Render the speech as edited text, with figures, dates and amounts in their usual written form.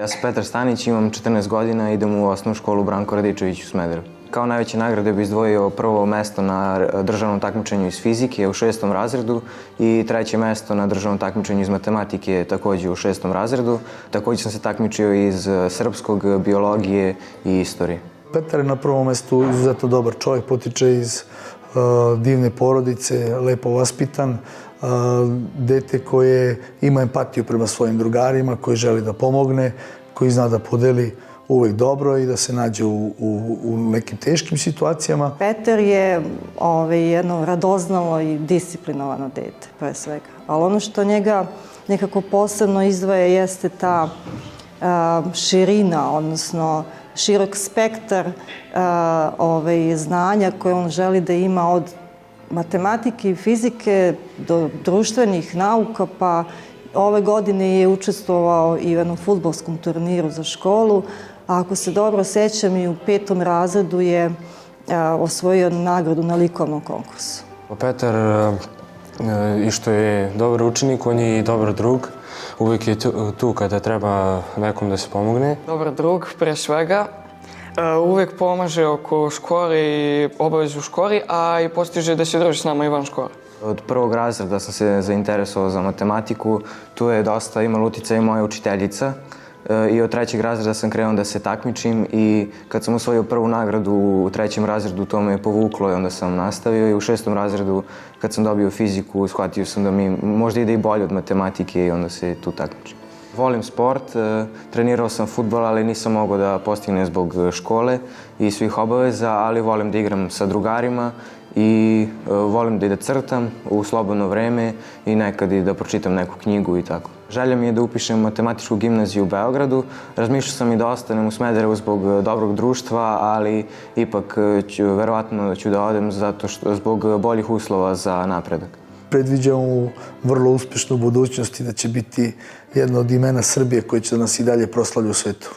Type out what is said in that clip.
Ja sam Petar Stanić, imam 14 godina, idem u osnovnu školu Branko Radičević u Smederevu. Kao najveće nagrade bih izdvojio prvo mesto na državnom takmičenju iz fizike u 6. razredu i treće mesto na državnom takmičenju iz matematike takođe u 6. razredu. Takođe sam se takmičio iz srpskog, biologije i istorije. Petar je na prvom mestu izuzetno dobar čovjek, potiče iz divne porodice, lepo vaspitan, dete koje ima empatiju prema svojim drugarima, koji želi da pomogne, koji zna da podeli uvek dobro i da se nađe u nekim teškim situacijama. Petar je jedno radoznalo i disciplinovano dete, pre svega. Ali ono što njega nekako posebno izdvaja jeste ta širina, odnosno širok spektar znanja koje on želi da ima od matematike i fizike do društvenih nauka, pa ove godine je učestvovao i u jednom fudbalskom turniru za školu, a ako se dobro sećam i u 5. razredu je osvojio nagradu na likovnom konkursu. Petar, i što je dobar učenik, on je i dobar drug. Uvijek je tu kada treba nekom da se pomogne. Dobar drug, pre svega. Uvijek pomaže oko škole i obaveze u školi, a i postiže da se druži s nama i van škole. Od 1. razreda sam se zainteresovao za matematiku. Tu je dosta imala uticaj i moja učiteljica. I od 3. razreda sam krenuo da se takmičim i kad sam osvojio prvu nagradu u 3. razredu, to me je povuklo i onda sam nastavio. I u 6. razredu, kad sam dobio fiziku, shvatio sam da mi možda ide i bolje od matematike i onda se tu takmičim. Volim sport, trenirao sam fudbal, ali nisam mogao da postignem zbog škole i svih obaveza, ali volim da igram sa drugarima i volim da crtam u slobodno vreme i nekad i da pročitam neku knjigu i tako. Želja mi je da upišem matematičku gimnaziju u Beogradu. Razmišljao sam i da ostanem u Smederevu zbog dobrog društva, ali ipak verovatno ću da odem zbog boljih uslova za napredak. Predviđamo vrlo uspešnu budućnost i da će biti jedno od imena Srbije koje će da nas i dalje proslavlja u svetu.